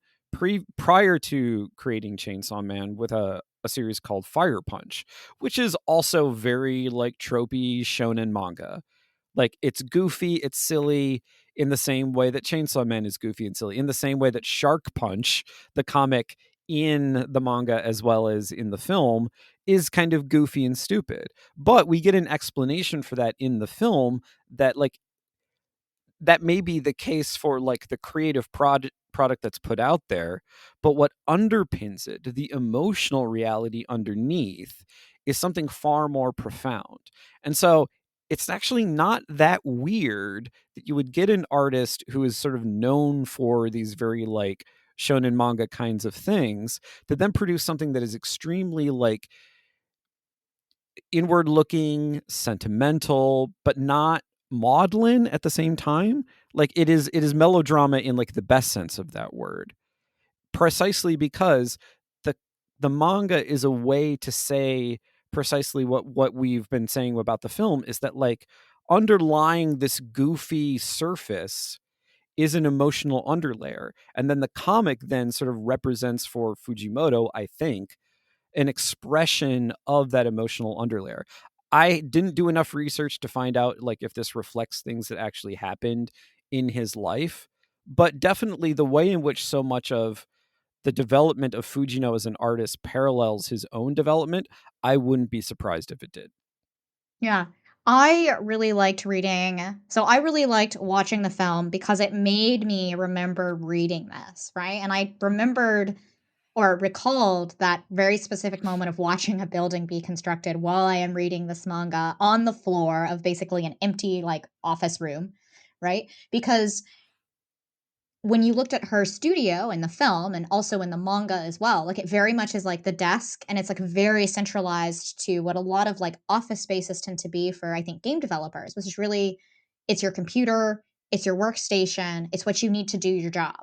prior to creating Chainsaw Man with a series called Fire Punch, which is also very like tropey shonen manga. Like it's goofy, it's silly, in the same way that Chainsaw Man is goofy and silly, in the same way that Shark Punch, the comic in the manga as well as in the film, is kind of goofy and stupid. But we get an explanation for that in the film that like that may be the case for like the creative product that's put out there, but what underpins it, the emotional reality underneath, is something far more profound. And so it's actually not that weird that you would get an artist who is sort of known for these very like shonen manga kinds of things to then produce something that is extremely like inward looking, sentimental, but not maudlin at the same time. Like it is melodrama in like the best sense of that word. Precisely because the the manga is a way to say precisely what we've been saying about the film, is that like underlying this goofy surface is an emotional underlayer. And then the comic then sort of represents for Fujimoto, I think, an expression of that emotional underlayer. I didn't do enough research to find out like if this reflects things that actually happened in his life, but definitely the way in which so much of the development of Fujino as an artist parallels his own development, I wouldn't be surprised if it did. Yeah. I really liked reading so I really liked watching the film because it made me remember reading this, right? And I remembered or recalled that very specific moment of watching a building be constructed while I am reading this manga on the floor of basically an empty, like, office room, right? Because when you looked at her studio in the film and also in the manga as well, like, it very much is like the desk, and it's, like, very centralized to what a lot of, like, office spaces tend to be for, I think, game developers, which is really it's your computer, it's your workstation, it's what you need to do your job.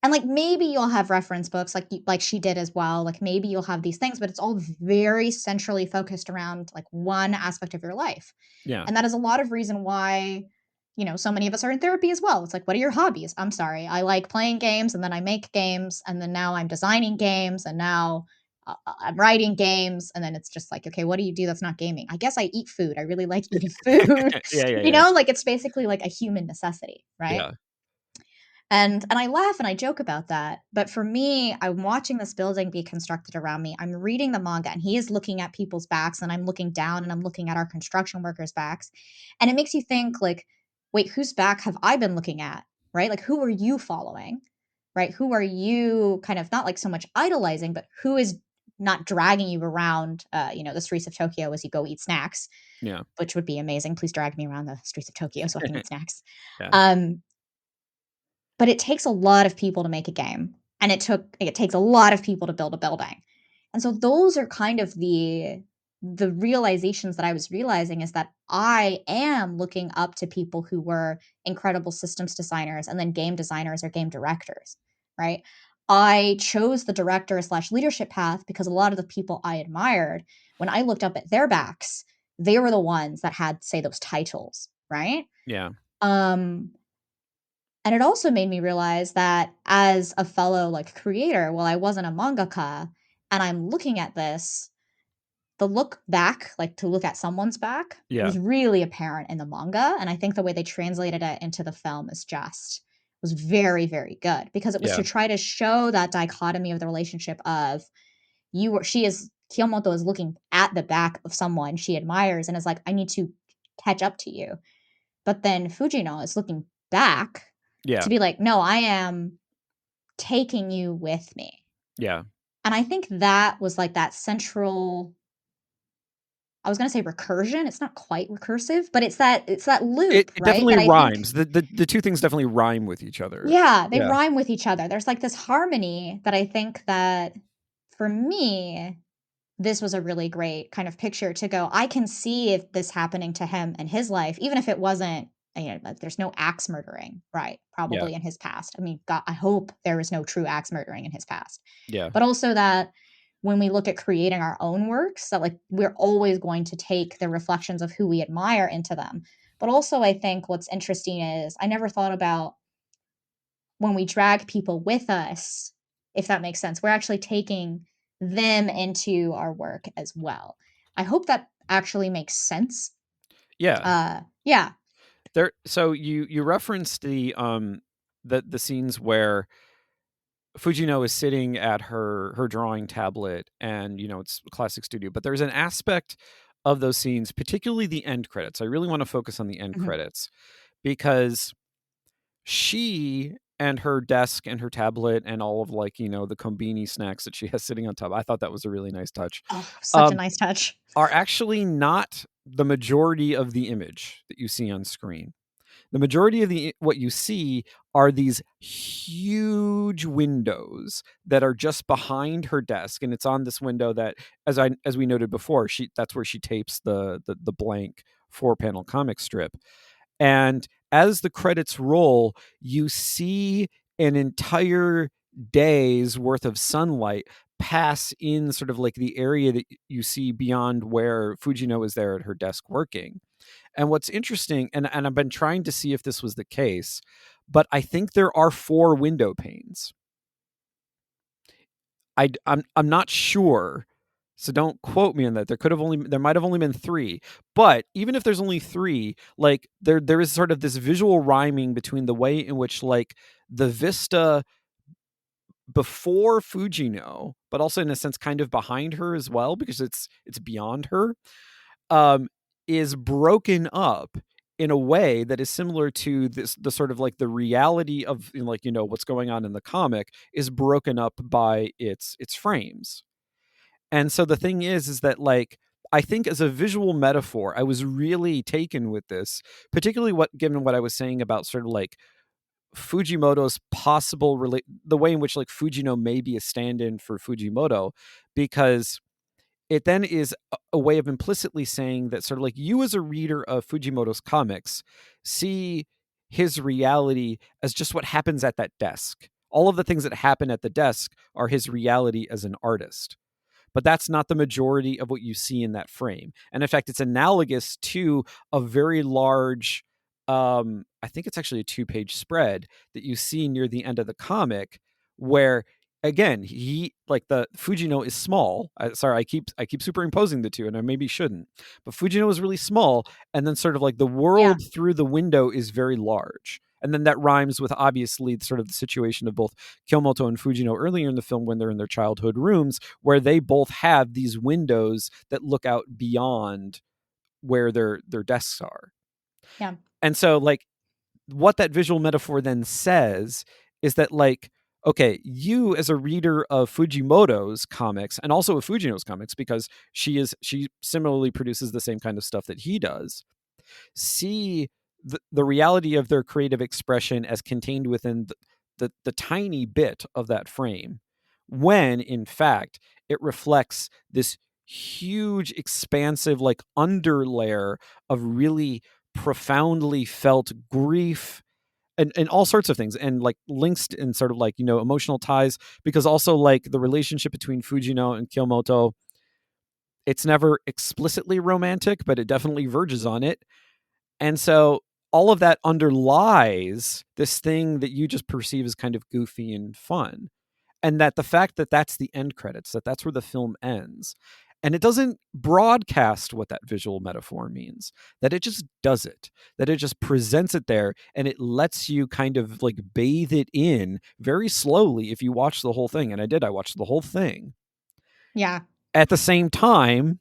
And, like, maybe you'll have reference books like she did as well, like, maybe you'll have these things, but it's all very centrally focused around, like, one aspect of your life. Yeah. And that is a lot of reason why, so many of us are in therapy as well. It's like, "What are your hobbies?" "I'm sorry, I like playing games, and then I make games, and then now I'm designing games, and now, I'm writing games," and then it's just like, "Okay, what do you do that's not gaming?" "I guess I eat food, I really like eating food." Yeah, yeah, yeah. Like, it's basically like a human necessity, right? Yeah. And I laugh and I joke about that, but for me, I'm watching this building be constructed around me. I'm reading the manga and he is looking at people's backs and I'm looking down and I'm looking at our construction workers' backs. And it makes you think like, wait, whose back have I been looking at? Right? Like who are you following? Right? Who are you kind of not like so much idolizing, but who is not dragging you around the streets of Tokyo as you go eat snacks, Yeah. which would be amazing. Please drag me around the streets of Tokyo so I can eat snacks. Yeah. Um, but it takes a lot of people to make a game, and it takes a lot of people to build a building. And so those are kind of the realizations that I was realizing is that I am looking up to people who were incredible systems designers and then game designers or game directors, right? I chose the director slash leadership path because a lot of the people I admired, when I looked up at their backs, they were the ones that had, say, those titles, right? Yeah. Um, and it also made me realize that as a fellow, like, creator, while I wasn't a mangaka and I'm looking at this, the look back, like, to look at someone's back Yeah. was really apparent in the manga, and I think the way they translated it into the film is just was very, very good because it was Yeah. to try to show that dichotomy of the relationship of you or she is Kiyomoto is looking at the back of someone she admires and is like, "I need to catch up to you." But then Fujino is looking back Yeah. to be like, "No, I am taking you with me." Yeah. And I think that was like that central I was gonna say recursion, it's not quite recursive, but it's that loop, It right? definitely That I think rhymes. The two things definitely rhyme with each other. yeah, they Yeah. rhyme with each other. There's like this harmony that I think that for me this was a really great kind of picture to go, I can see if this happening to him in his life, even if it wasn't, like, there's no axe murdering, right? Yeah. Probably in his past. I mean, God, I hope there is no true axe murdering in his past. Yeah. But also that when we look at creating our own works, that like we're always going to take the reflections of who we admire into them. But also, I think what's interesting is I never thought about when we drag people with us, if that makes sense, we're actually taking them into our work as well. I hope that actually makes sense. Yeah. Yeah. There so you referenced the scenes where Fujino is sitting at her drawing tablet and it's a classic studio, but there's an aspect of those scenes, particularly the end credits. I really want to focus on the end Mhm. credits because she and her desk and her tablet and all of the kombini snacks that she has sitting on top. I thought that was a really nice touch. Oh, such a Um nice touch. are actually not the majority of the image that you see on screen. The majority of the what you see are these huge windows that are just behind her desk, and it's on this window that, as we noted before, that's where she tapes the blank 4-panel comic strip. And as the credits roll, you see an entire day's worth of sunlight pass in sort of like the area that you see beyond where Fujino is there at her desk working. And what's interesting, and I've been trying to see if this was the case, but I think there are 4 window panes. I'm not sure, so don't quote me on that. There might have only been 3, but even if there's only 3, like there is sort of this visual rhyming between the way in which like the vista before Fujino, but also in a sense kind of behind her as well because it's beyond her, um, is broken up in a way that is similar to the sort of like the reality of what's going on in the comic is broken up by its frames. And so the thing is that like I think as a visual metaphor, I was really taken with this, particularly given what I was saying about sort of like Fujimoto's the way in which like Fujino may be a stand-in for Fujimoto, because it then is a way of implicitly saying that sort of like you as a reader of Fujimoto's comics see his reality as just what happens at that desk. All of the things that happen at the desk are his reality as an artist, but that's not the majority of what you see in that frame. And in fact, it's analogous to a very large, I think it's actually a 2-page spread that you see near the end of the comic, where again he like the Fujino is small. Sorry, I keep superimposing the two, and I maybe shouldn't. But Fujino is really small, and then sort of like the Yeah, world through the window is very large. And then that rhymes with obviously sort of the situation of both Kyomoto and Fujino earlier in the film when they're in their childhood rooms, where they both have these windows that look out beyond where their desks are. yeah, And so like what that visual metaphor then says is that like okay, you as a reader of Fujimoto's comics and also of Fujino's comics, because she similarly produces the same kind of stuff that he does, see the reality of their creative expression as contained within the tiny bit of that frame, when in fact it reflects this huge expansive like underlayer of really profoundly felt grief and all sorts of things, and like links and sort of like emotional ties, because also like the relationship between Fujino and Kyomoto, it's never explicitly romantic but it definitely verges on it. And so all of that underlies this thing that you just perceive as kind of goofy and fun. And that the fact that that's the end credits, that that's where the film ends, and it doesn't broadcast what that visual metaphor means, that it just does it, that it just presents it there, and it lets you kind of like bathe it in very slowly if you watch the whole thing. And I watched the whole thing. yeah, At the same time,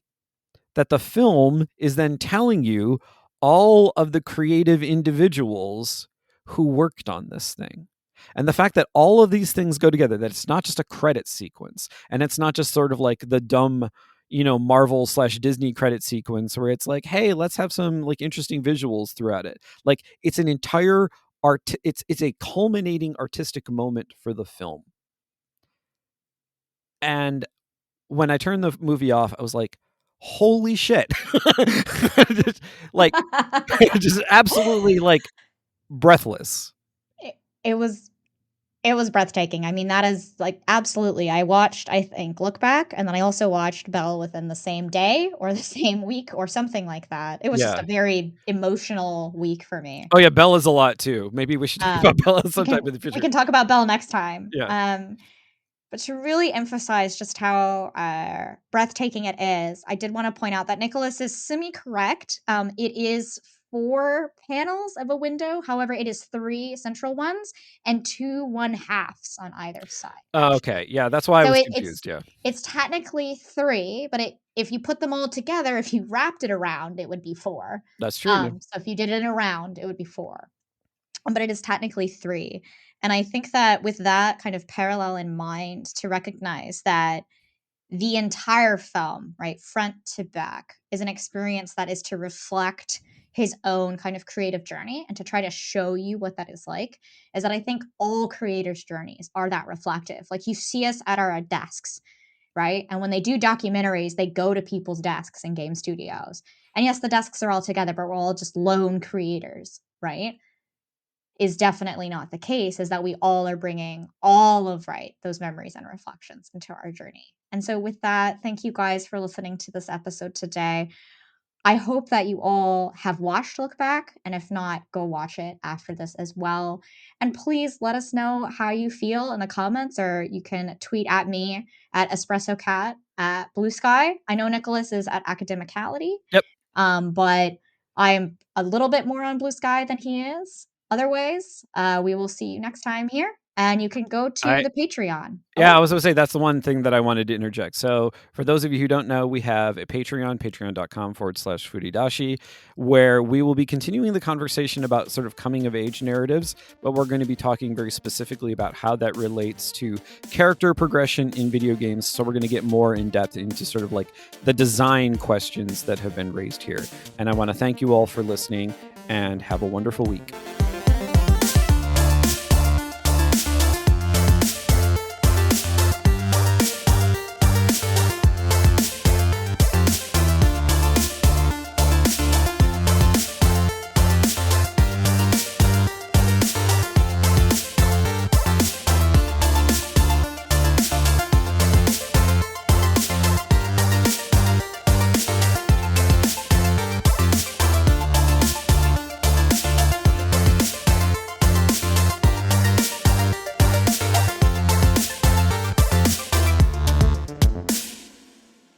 that the film is then telling you all of the creative individuals who worked on this thing. And the fact that all of these things go together, that it's not just a credit sequence, and it's not just sort of like the dumb, Marvel/Disney credit sequence where it's like, hey, let's have some like interesting visuals throughout it. Like it's an entire it's a culminating artistic moment for the film. And when I turned the movie off, I was like, holy shit. Just, like, just absolutely like breathless. it, it was it was breathtaking. I mean, that is like absolutely. I watched, I think, Look Back, and then I also watched Belle within the same day or the same week or something like that. It was just Yeah. a very emotional week for me. Oh yeah, Bella's a lot too. Maybe we should talk about Bella We sometime can in the we future. can talk about Belle next time. Yeah. But to really emphasize just how breathtaking it is, I did want to point out that Nicholas is semi correct. It is 4 panels of a window. However, it is 3 central ones and 2 1/2s on either side, Oh, actually. okay. Yeah, that's why I So was it's confused. Yeah, it's technically 3, but if you put them all together, if you wrapped it around, it would be 4. that's true. Yeah. So if you did it around, it would be 4. But it is technically 3. And I think that with that kind of parallel in mind, to recognize that the entire film, right, front to back, is an experience that is to reflect his own kind of creative journey and to try to show you what that is like, is that I think all creators' journeys are that reflective. Like, you see us at our desks, right? And when they do documentaries, they go to people's desks in game studios. And yes, the desks are all together, but we're all just lone creators, right? Is definitely not the case, is that we all are bringing all of, right, those memories and reflections into our journey. And so with that, thank you guys for listening to this episode today. I hope that you all have watched Look Back, and if not, go watch it after this as well. And please let us know how you feel in the comments, or you can tweet at me at Espresso Cat at Blue Sky. I know Nicholas is at Academicality, Yep. but I'm a little bit more on Blue Sky than he is other ways. We will see you next time here, and you can go to I the Patreon. Yeah, I Okay. was gonna say that's the one thing that I wanted to interject. So, for those of you who don't know, we have a Patreon, patreon.com/Furidashi, where we will be continuing the conversation about sort of coming of age narratives, but we're going to be talking very specifically about how that relates to character progression in video games. So, we're going to get more in depth into sort of like the design questions that have been raised here. And I want to thank you all for listening and have a wonderful week.